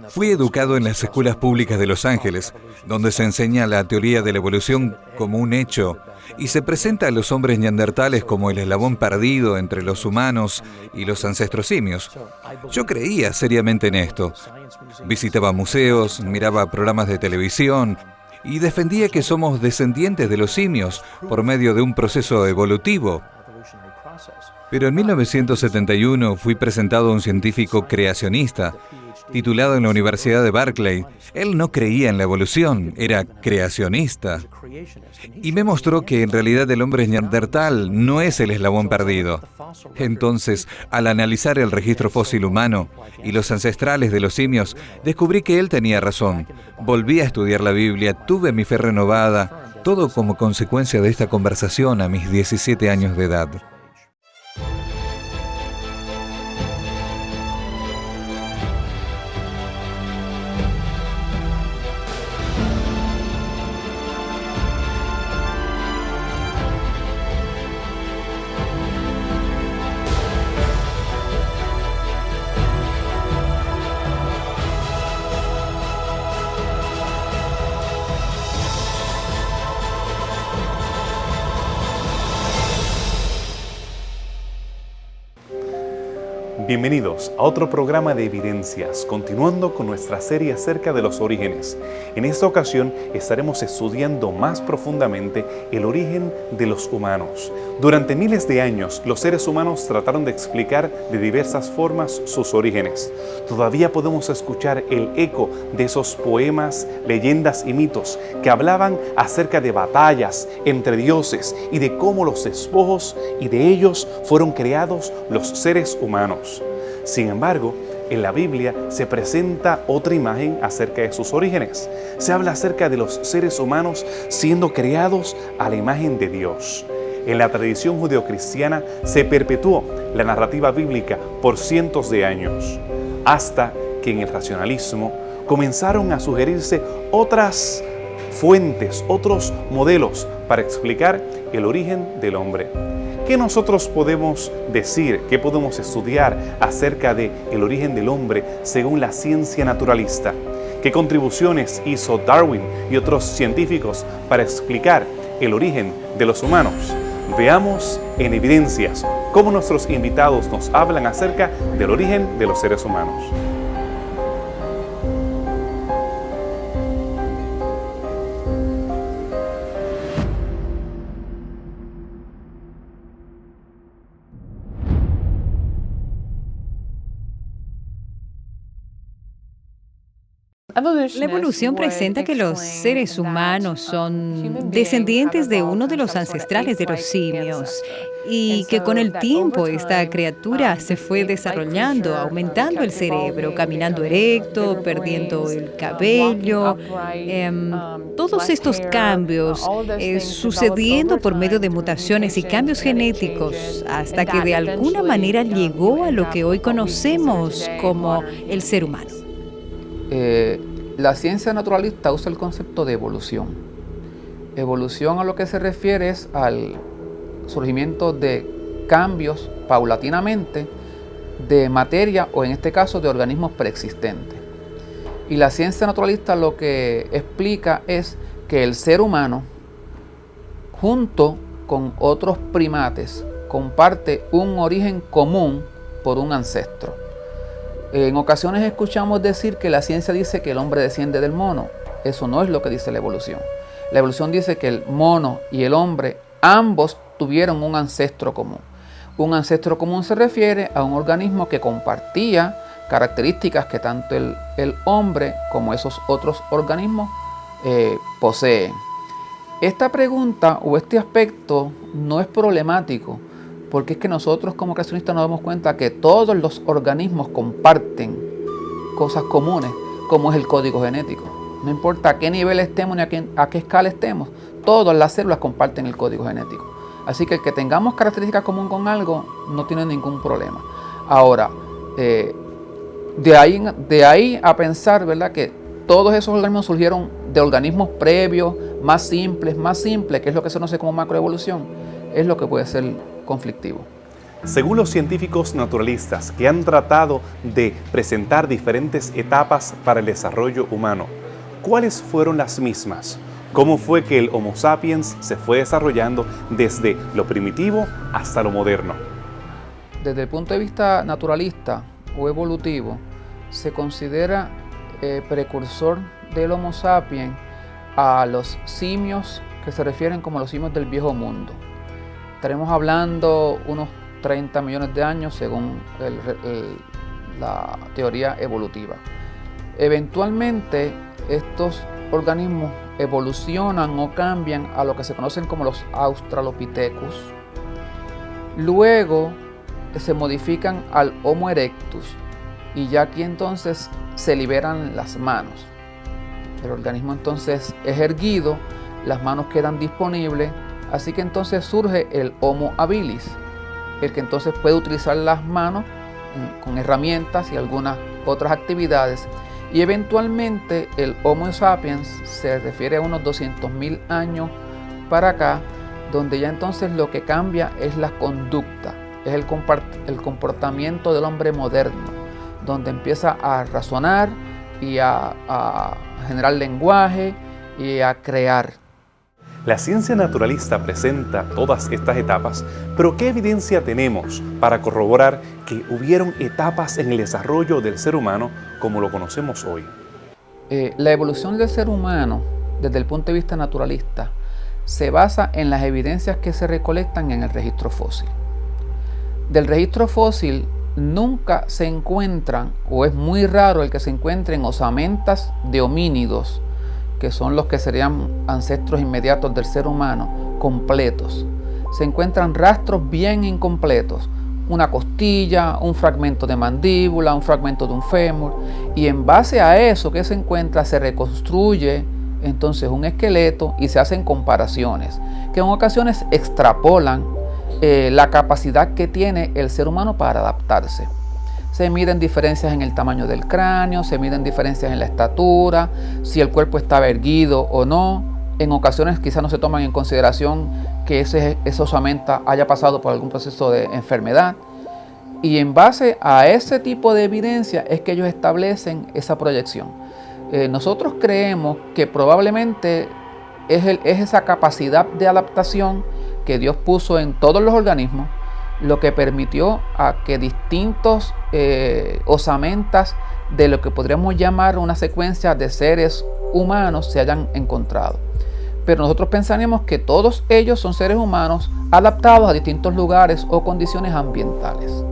Fui educado en las escuelas públicas de Los Ángeles, donde se enseña la teoría de la evolución como un hecho y se presenta a los hombres neandertales como el eslabón perdido entre los humanos y los ancestros simios. Yo creía seriamente en esto. Visitaba museos, miraba programas de televisión y defendía que somos descendientes de los simios por medio de un proceso evolutivo. Pero en 1971 fui presentado a un científico creacionista, titulado en la Universidad de Berkeley. Él no creía en la evolución, era creacionista. Y me mostró que en realidad el hombre neandertal no es el eslabón perdido. Entonces, al analizar el registro fósil humano y los ancestrales de los simios, descubrí que él tenía razón. Volví a estudiar la Biblia, tuve mi fe renovada, todo como consecuencia de esta conversación a mis 17 años de edad. Bienvenidos a otro programa de Evidencias, continuando con nuestra serie acerca de los orígenes. En esta ocasión estaremos estudiando más profundamente el origen de los humanos. Durante miles de años, los seres humanos trataron de explicar de diversas formas sus orígenes. Todavía podemos escuchar el eco de esos poemas, leyendas y mitos que hablaban acerca de batallas entre dioses y de cómo los despojos y de ellos fueron creados los seres humanos. Sin embargo, en la Biblia se presenta otra imagen acerca de sus orígenes. Se habla acerca de los seres humanos siendo creados a la imagen de Dios. En la tradición judeocristiana se perpetuó la narrativa bíblica por cientos de años, hasta que en el racionalismo comenzaron a sugerirse otras fuentes, otros modelos para explicar el origen del hombre. ¿Qué nosotros podemos decir, qué podemos estudiar acerca del origen del hombre según la ciencia naturalista? ¿Qué contribuciones hizo Darwin y otros científicos para explicar el origen de los humanos? Veamos en Evidencias cómo nuestros invitados nos hablan acerca del origen de los seres humanos. La evolución presenta que los seres humanos son descendientes de uno de los ancestrales de los simios y que con el tiempo esta criatura se fue desarrollando, aumentando el cerebro, caminando erecto, perdiendo el cabello, todos estos cambios sucediendo por medio de mutaciones y cambios genéticos hasta que de alguna manera llegó a lo que hoy conocemos como el ser humano. La ciencia naturalista usa el concepto de evolución. Evolución a lo que se refiere es al surgimiento de cambios paulatinamente de materia o en este caso de organismos preexistentes. Y la ciencia naturalista lo que explica es que el ser humano, junto con otros primates, comparte un origen común por un ancestro. En ocasiones escuchamos decir que la ciencia dice que el hombre desciende del mono. Eso no es lo que dice la evolución. La evolución dice que el mono y el hombre ambos tuvieron un ancestro común. Un ancestro común se refiere a un organismo que compartía características que tanto el hombre como esos otros organismos poseen. Esta pregunta o este aspecto no es problemático, porque es que nosotros como creacionistas nos damos cuenta que todos los organismos comparten cosas comunes, como es el código genético. No importa a qué nivel estemos ni a qué escala estemos, todas las células comparten el código genético. Así que el que tengamos características comunes con algo no tiene ningún problema. Ahora, de ahí a pensar, ¿verdad?, que todos esos organismos surgieron de organismos previos, más simples, que es lo que se conoce como macroevolución, es lo que puede ser conflictivo. Según los científicos naturalistas que han tratado de presentar diferentes etapas para el desarrollo humano, ¿cuáles fueron las mismas? ¿Cómo fue que el Homo sapiens se fue desarrollando desde lo primitivo hasta lo moderno? Desde el punto de vista naturalista o evolutivo, se considera precursor del Homo sapiens a los simios que se refieren como los simios del viejo mundo. Estaremos hablando unos 30 millones de años según la teoría evolutiva. Eventualmente estos organismos evolucionan o cambian a lo que se conocen como los Australopithecus. Luego se modifican al Homo erectus y ya aquí entonces se liberan las manos. El organismo entonces es erguido, las manos quedan disponibles, así que entonces surge el Homo habilis, el que entonces puede utilizar las manos con herramientas y algunas otras actividades. Y eventualmente el Homo sapiens se refiere a unos 200.000 años para acá, donde ya entonces lo que cambia es la conducta, es el comportamiento del hombre moderno, donde empieza a razonar y a generar lenguaje y a crear. La ciencia naturalista presenta todas estas etapas, pero ¿qué evidencia tenemos para corroborar que hubieron etapas en el desarrollo del ser humano como lo conocemos hoy? La evolución del ser humano, desde el punto de vista naturalista, se basa en las evidencias que se recolectan en el registro fósil. Del registro fósil nunca se encuentran, o es muy raro el que se encuentren osamentas de homínidos, que son los que serían ancestros inmediatos del ser humano, completos. Se encuentran rastros bien incompletos, una costilla, un fragmento de mandíbula, un fragmento de un fémur, y en base a eso que se encuentra se reconstruye entonces un esqueleto y se hacen comparaciones, que en ocasiones extrapolan la capacidad que tiene el ser humano para adaptarse. Se miden diferencias en el tamaño del cráneo, se miden diferencias en la estatura, si el cuerpo estaba erguido o no. En ocasiones quizás no se toman en consideración que esa osamenta haya pasado por algún proceso de enfermedad. Y en base a ese tipo de evidencia es que ellos establecen esa proyección. Nosotros creemos que probablemente es esa capacidad de adaptación que Dios puso en todos los organismos lo que permitió a que distintos osamentas de lo que podríamos llamar una secuencia de seres humanos se hayan encontrado. Pero nosotros pensaríamos que todos ellos son seres humanos adaptados a distintos lugares o condiciones ambientales.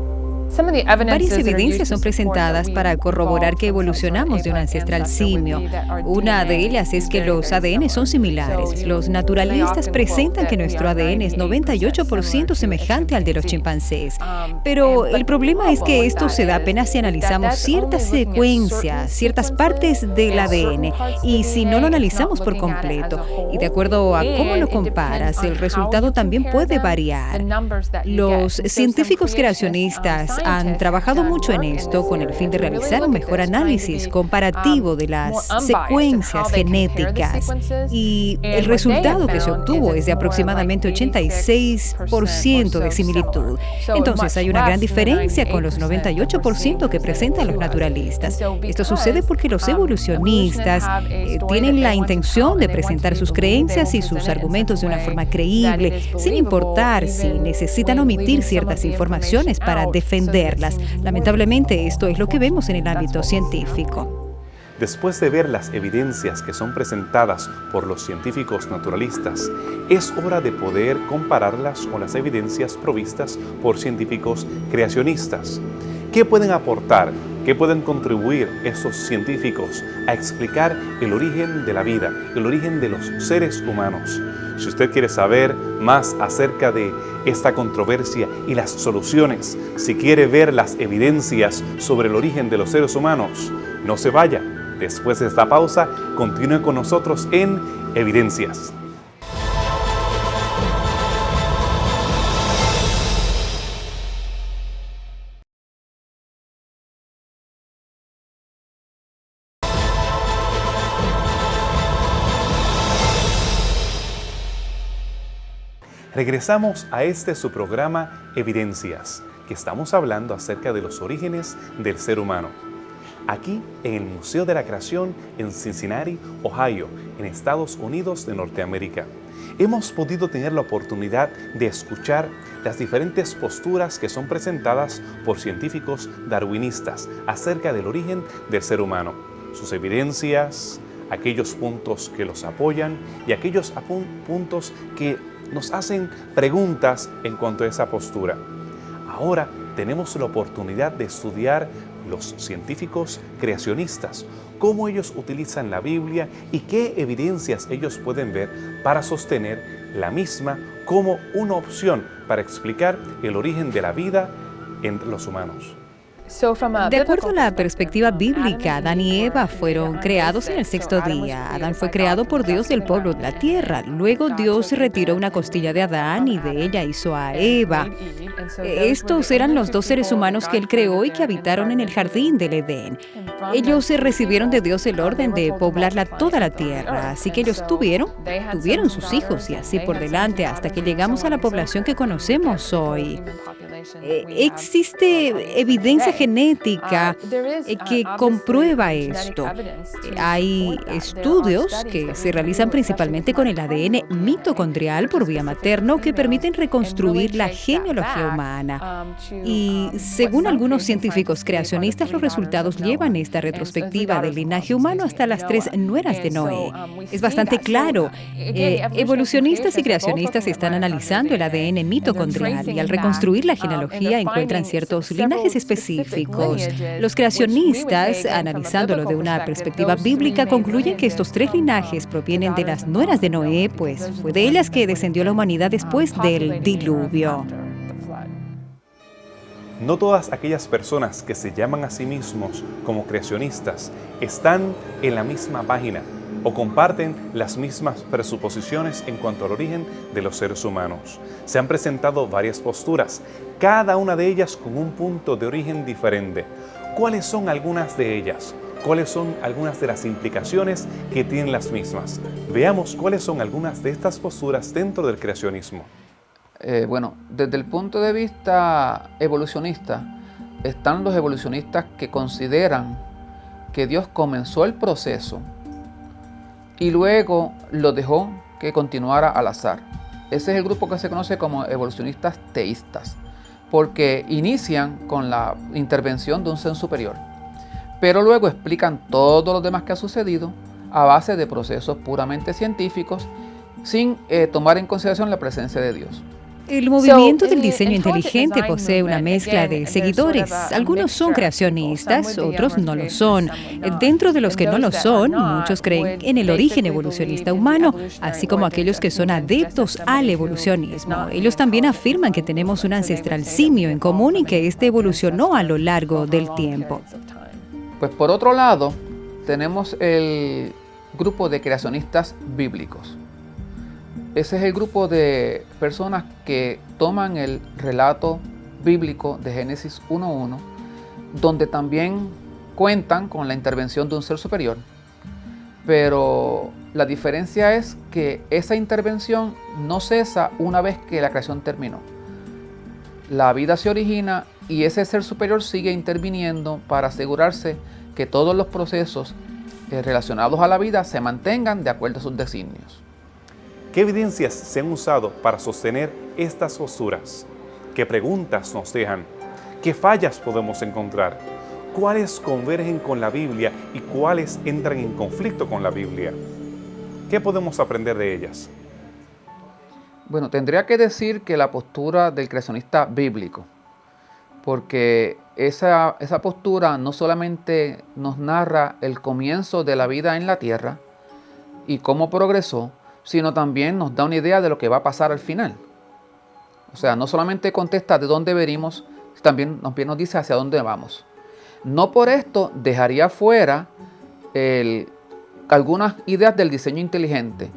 Varias evidencias son presentadas para corroborar que evolucionamos de un ancestral simio. Una de ellas es que los ADN son similares. Los naturalistas presentan que nuestro ADN es 98% semejante al de los chimpancés. Pero el problema es que esto se da apenas si analizamos ciertas secuencias, ciertas partes del ADN, y si no lo analizamos por completo. Y de acuerdo a cómo lo comparas, el resultado también puede variar. Los científicos creacionistas han trabajado mucho en esto con el fin de realizar un mejor análisis comparativo de las secuencias genéticas, y el resultado que se obtuvo es de aproximadamente 86% de similitud. Entonces hay una gran diferencia con los 98% que presentan los naturalistas. Esto sucede porque los evolucionistas tienen la intención de presentar sus creencias y sus argumentos de una forma creíble, sin importar si necesitan omitir ciertas informaciones para defenderlas. Lamentablemente, esto es lo que vemos en el ámbito científico. Después de ver las evidencias que son presentadas por los científicos naturalistas, es hora de poder compararlas con las evidencias provistas por científicos creacionistas. ¿Qué pueden aportar? ¿Qué pueden contribuir esos científicos a explicar el origen de la vida, el origen de los seres humanos? Si usted quiere saber más acerca de esta controversia y las soluciones, si quiere ver las evidencias sobre el origen de los seres humanos, no se vaya. Después de esta pausa, continúe con nosotros en Evidencias. Regresamos a su programa Evidencias, que estamos hablando acerca de los orígenes del ser humano. Aquí en el Museo de la Creación en Cincinnati, Ohio, en Estados Unidos de Norteamérica. Hemos podido tener la oportunidad de escuchar las diferentes posturas que son presentadas por científicos darwinistas acerca del origen del ser humano, sus evidencias, aquellos puntos que los apoyan y aquellos puntos que nos hacen preguntas en cuanto a esa postura. Ahora tenemos la oportunidad de estudiar los científicos creacionistas, cómo ellos utilizan la Biblia y qué evidencias ellos pueden ver para sostener la misma como una opción para explicar el origen de la vida entre los humanos. De acuerdo a la perspectiva bíblica, Adán y Eva fueron creados en el sexto día. Adán fue creado por Dios del polvo de la tierra. Luego Dios retiró una costilla de Adán y de ella hizo a Eva. Estos eran los dos seres humanos que Él creó y que habitaron en el jardín del Edén. Ellos recibieron de Dios el orden de poblar toda la tierra, así que ellos tuvieron sus hijos y así por delante hasta que llegamos a la población que conocemos hoy. Existe evidencia genética que comprueba esto. Hay estudios que se realizan principalmente con el ADN mitocondrial por vía materno que permiten reconstruir la genealogía humana. Y según algunos científicos creacionistas, los resultados llevan esta retrospectiva del linaje humano hasta las 3 nueras de Noé. Es bastante claro. Evolucionistas y creacionistas están analizando el ADN mitocondrial y al reconstruir la genealogía encuentran ciertos linajes específicos. Los creacionistas, analizándolo de una perspectiva bíblica, concluyen que estos 3 linajes provienen de las nueras de Noé, pues fue de ellas que descendió la humanidad después del diluvio. No todas aquellas personas que se llaman a sí mismos como creacionistas están en la misma página o comparten las mismas presuposiciones en cuanto al origen de los seres humanos. Se han presentado varias posturas, cada una de ellas con un punto de origen diferente. ¿Cuáles son algunas de ellas? ¿Cuáles son algunas de las implicaciones que tienen las mismas? Veamos cuáles son algunas de estas posturas dentro del creacionismo. Desde el punto de vista evolucionista, están los evolucionistas que consideran que Dios comenzó el proceso y luego lo dejó que continuara al azar. Ese es el grupo que se conoce como evolucionistas teístas, porque inician con la intervención de un ser superior, pero luego explican todo lo demás que ha sucedido a base de procesos puramente científicos, sin tomar en consideración la presencia de Dios. El movimiento del diseño inteligente posee una mezcla de seguidores. Algunos son creacionistas, otros no lo son. Dentro de los que no lo son, muchos creen en el origen evolucionista humano, así como aquellos que son adeptos al evolucionismo. Ellos también afirman que tenemos un ancestral simio en común y que este evolucionó a lo largo del tiempo. Pues por otro lado, tenemos el grupo de creacionistas bíblicos. Ese es el grupo de personas que toman el relato bíblico de Génesis 1:1, donde también cuentan con la intervención de un ser superior. Pero la diferencia es que esa intervención no cesa una vez que la creación terminó. La vida se origina y ese ser superior sigue interviniendo para asegurarse que todos los procesos relacionados a la vida se mantengan de acuerdo a sus designios. ¿Qué evidencias se han usado para sostener estas posturas? ¿Qué preguntas nos dejan? ¿Qué fallas podemos encontrar? ¿Cuáles convergen con la Biblia y cuáles entran en conflicto con la Biblia? ¿Qué podemos aprender de ellas? Tendría que decir que la postura del creacionista bíblico, porque esa postura no solamente nos narra el comienzo de la vida en la tierra y cómo progresó, sino también nos da una idea de lo que va a pasar al final. O sea, no solamente contesta de dónde venimos, también nos dice hacia dónde vamos. No por esto dejaría fuera algunas ideas del diseño inteligente,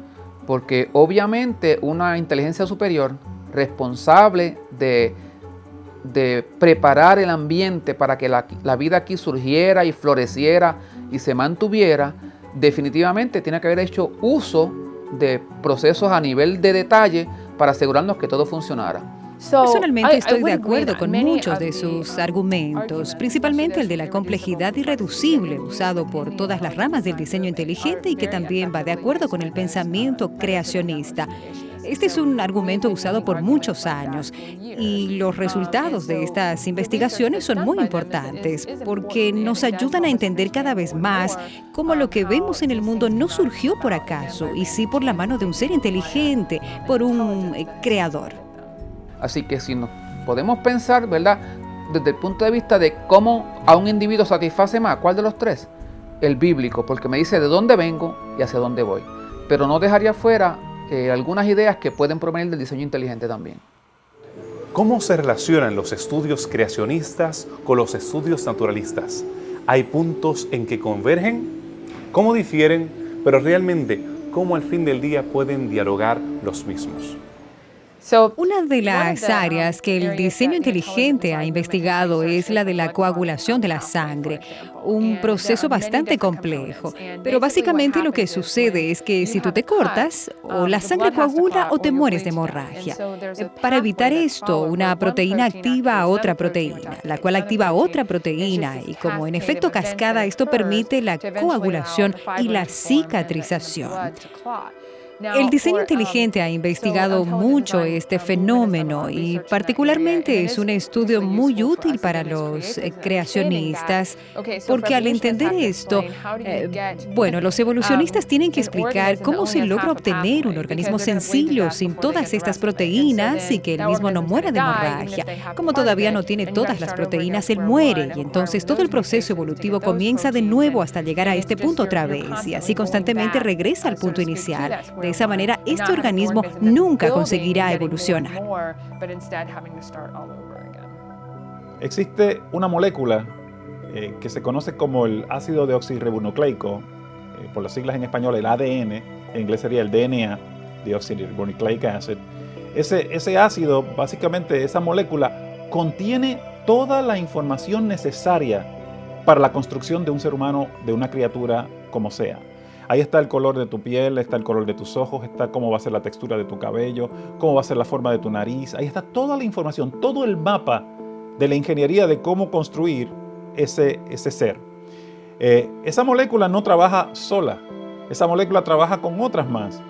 porque obviamente una inteligencia superior responsable de preparar el ambiente para que la vida aquí surgiera y floreciera y se mantuviera, definitivamente tiene que haber hecho uso de procesos a nivel de detalle para asegurarnos que todo funcionara. Personalmente estoy de acuerdo con muchos de sus argumentos, principalmente el de la complejidad irreducible usado por todas las ramas del diseño inteligente y que también va de acuerdo con el pensamiento creacionista. Este es un argumento usado por muchos años y los resultados de estas investigaciones son muy importantes porque nos ayudan a entender cada vez más cómo lo que vemos en el mundo no surgió por acaso y sí por la mano de un ser inteligente, por un creador. Así que si nos podemos pensar, ¿verdad?, desde el punto de vista de cómo a un individuo satisface más, ¿cuál de los tres? El bíblico, porque me dice de dónde vengo y hacia dónde voy. Pero no dejaría fuera algunas ideas que pueden provenir del diseño inteligente también. ¿Cómo se relacionan los estudios creacionistas con los estudios naturalistas? ¿Hay puntos en que convergen? ¿Cómo difieren? Pero realmente, ¿cómo al fin del día pueden dialogar los mismos? Una de las áreas que el diseño inteligente ha investigado es la de la coagulación de la sangre, un proceso bastante complejo. Pero básicamente lo que sucede es que si tú te cortas, o la sangre coagula o te mueres de hemorragia. Para evitar esto, una proteína activa a otra proteína, la cual activa a otra proteína y como en efecto cascada, esto permite la coagulación y la cicatrización. El diseño inteligente ha investigado mucho este fenómeno y particularmente es un estudio muy útil para los creacionistas porque al entender esto, los evolucionistas tienen que explicar cómo se logra obtener un organismo sencillo sin todas estas proteínas y que el mismo no muera de hemorragia. Como todavía no tiene todas las proteínas, él muere y entonces todo el proceso evolutivo comienza de nuevo hasta llegar a este punto otra vez y así constantemente regresa al punto inicial. De esa manera, este organismo nunca conseguirá evolucionar. Existe una molécula que se conoce como el ácido deoxirribonucleico, por las siglas en español el ADN, en inglés sería el DNA, deoxyribonucleic acid. Ese ácido, básicamente esa molécula, contiene toda la información necesaria para la construcción de un ser humano, de una criatura como sea. Ahí está el color de tu piel, está el color de tus ojos, está cómo va a ser la textura de tu cabello, cómo va a ser la forma de tu nariz. Ahí está toda la información, todo el mapa de la ingeniería de cómo construir ese ser. Esa molécula no trabaja sola, esa molécula trabaja con otras más.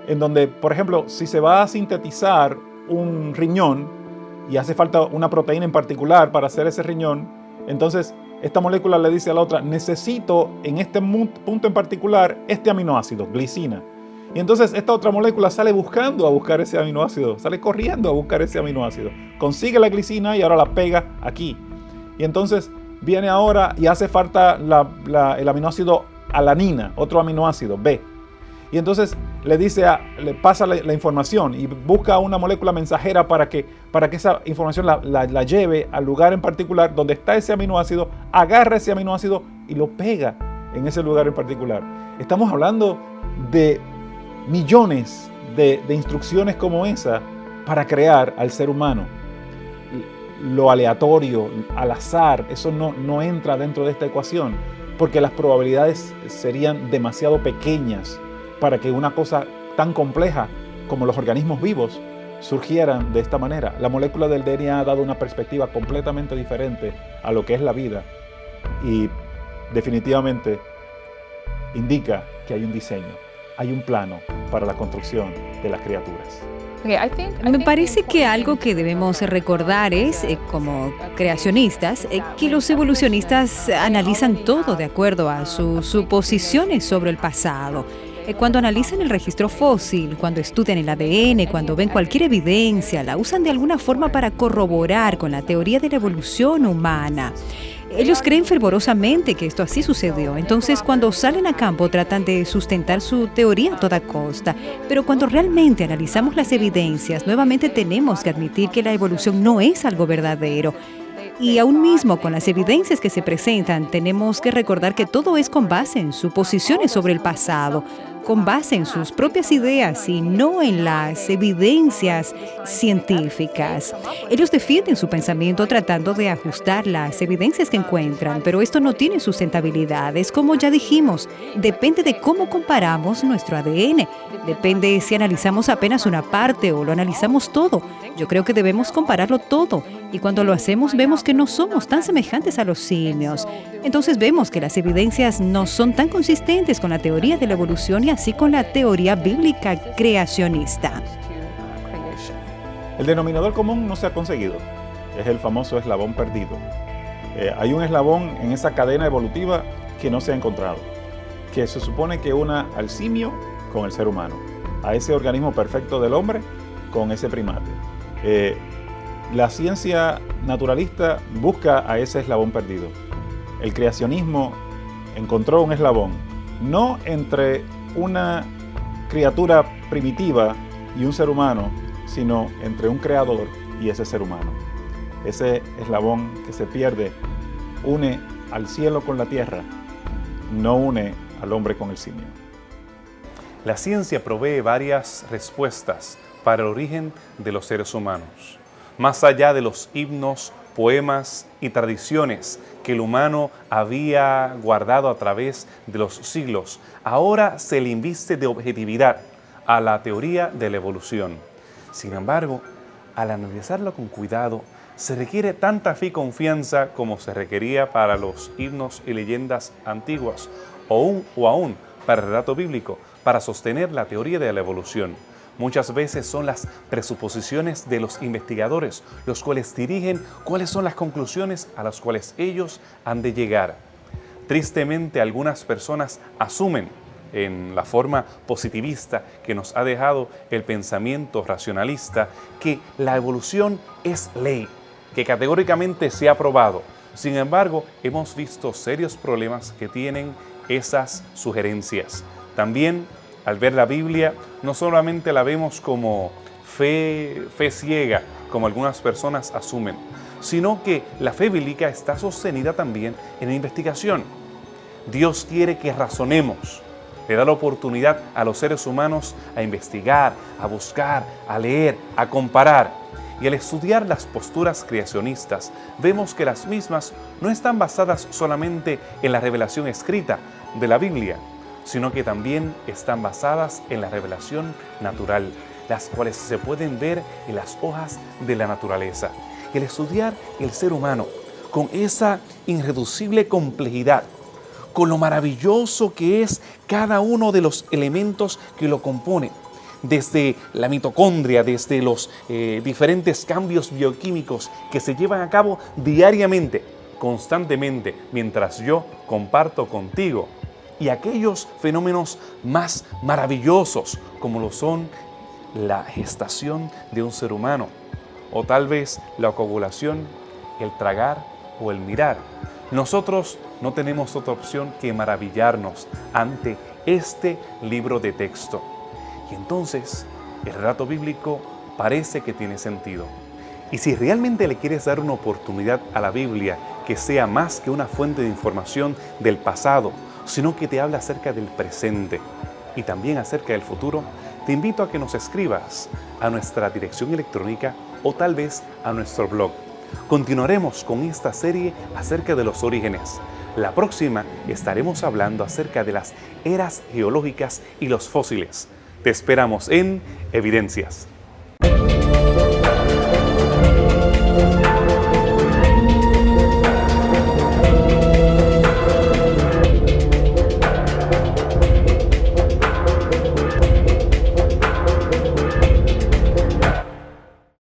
En donde, por ejemplo, si se va a sintetizar un riñón y hace falta una proteína en particular para hacer ese riñón, entonces esta molécula le dice a la otra, necesito en este punto en particular este aminoácido, glicina. Y entonces esta otra molécula sale buscando a buscar ese aminoácido, sale corriendo a buscar ese aminoácido. Consigue la glicina y ahora la pega aquí. Y entonces viene ahora y hace falta el aminoácido alanina, otro aminoácido, B. Y entonces le pasa la información y busca una molécula mensajera para que esa información la lleve al lugar en particular donde está ese aminoácido, agarra ese aminoácido y lo pega en ese lugar en particular. Estamos hablando de millones de instrucciones como esa para crear al ser humano. Lo aleatorio, al azar, eso no entra dentro de esta ecuación porque las probabilidades serían demasiado pequeñas para que una cosa tan compleja como los organismos vivos surgieran de esta manera. La molécula del DNA ha dado una perspectiva completamente diferente a lo que es la vida y definitivamente indica que hay un diseño, hay un plano para la construcción de las criaturas. Me parece que algo que debemos recordar es, como creacionistas, que los evolucionistas analizan todo de acuerdo a sus suposiciones sobre el pasado. Cuando analizan el registro fósil, cuando estudian el ADN, cuando ven cualquier evidencia, la usan de alguna forma para corroborar con la teoría de la evolución humana. Ellos creen fervorosamente que esto así sucedió. Entonces, cuando salen a campo, tratan de sustentar su teoría a toda costa. Pero cuando realmente analizamos las evidencias, nuevamente tenemos que admitir que la evolución no es algo verdadero. Y aún mismo con las evidencias que se presentan, tenemos que recordar que todo es con base en suposiciones sobre el pasado. con base en sus propias ideas y no en las evidencias científicas. Ellos defienden su pensamiento tratando de ajustar las evidencias que encuentran, pero esto no tiene sustentabilidad. Es como ya dijimos, depende de cómo comparamos nuestro ADN. Depende si analizamos apenas una parte o lo analizamos todo. Yo creo que debemos compararlo todo. Y cuando lo hacemos vemos que no somos tan semejantes a los simios. Entonces vemos que las evidencias no son tan consistentes con la teoría de la evolución y así con la teoría bíblica creacionista. El denominador común no se ha conseguido. Es el famoso eslabón perdido. Hay un eslabón en esa cadena evolutiva que no se ha encontrado, que se supone que una al simio con el ser humano, a ese organismo perfecto del hombre con ese primate. La ciencia naturalista busca a ese eslabón perdido. El creacionismo encontró un eslabón, no entre una criatura primitiva y un ser humano, sino entre un creador y ese ser humano. Ese eslabón que se pierde une al cielo con la tierra, no une al hombre con el simio. La ciencia provee varias respuestas para el origen de los seres humanos. Más allá de los himnos, poemas y tradiciones que el humano había guardado a través de los siglos, ahora se le inviste de objetividad a la teoría de la evolución. Sin embargo, al analizarlo con cuidado, se requiere tanta fe y confianza como se requería para los himnos y leyendas antiguas, o aún para el relato bíblico, para sostener la teoría de la evolución. Muchas veces son las presuposiciones de los investigadores los cuales dirigen cuáles son las conclusiones a las cuales ellos han de llegar. Tristemente, algunas personas asumen en la forma positivista que nos ha dejado el pensamiento racionalista que la evolución es ley, que categóricamente se ha probado. Sin embargo, hemos visto serios problemas que tienen esas sugerencias. También, al ver la Biblia, no solamente la vemos como fe ciega, como algunas personas asumen, sino que la fe bíblica está sostenida también en la investigación. Dios quiere que razonemos, le da la oportunidad a los seres humanos a investigar, a buscar, a leer, a comparar. Y al estudiar las posturas creacionistas, vemos que las mismas no están basadas solamente en la revelación escrita de la Biblia, sino que también están basadas en la revelación natural, las cuales se pueden ver en las hojas de la naturaleza. Y al estudiar el ser humano con esa irreducible complejidad, con lo maravilloso que es cada uno de los elementos que lo componen, desde la mitocondria, desde los diferentes cambios bioquímicos que se llevan a cabo diariamente, constantemente, mientras yo comparto contigo, y aquellos fenómenos más maravillosos como lo son la gestación de un ser humano, o tal vez la covulación, el tragar o el mirar. Nosotros no tenemos otra opción que maravillarnos ante este libro de texto. Y entonces el relato bíblico parece que tiene sentido. Y si realmente le quieres dar una oportunidad a la Biblia que sea más que una fuente de información del pasado, sino que te habla acerca del presente y también acerca del futuro, te invito a que nos escribas a nuestra dirección electrónica o tal vez a nuestro blog. Continuaremos con esta serie acerca de los orígenes. La próxima estaremos hablando acerca de las eras geológicas y los fósiles. Te esperamos en Evidencias.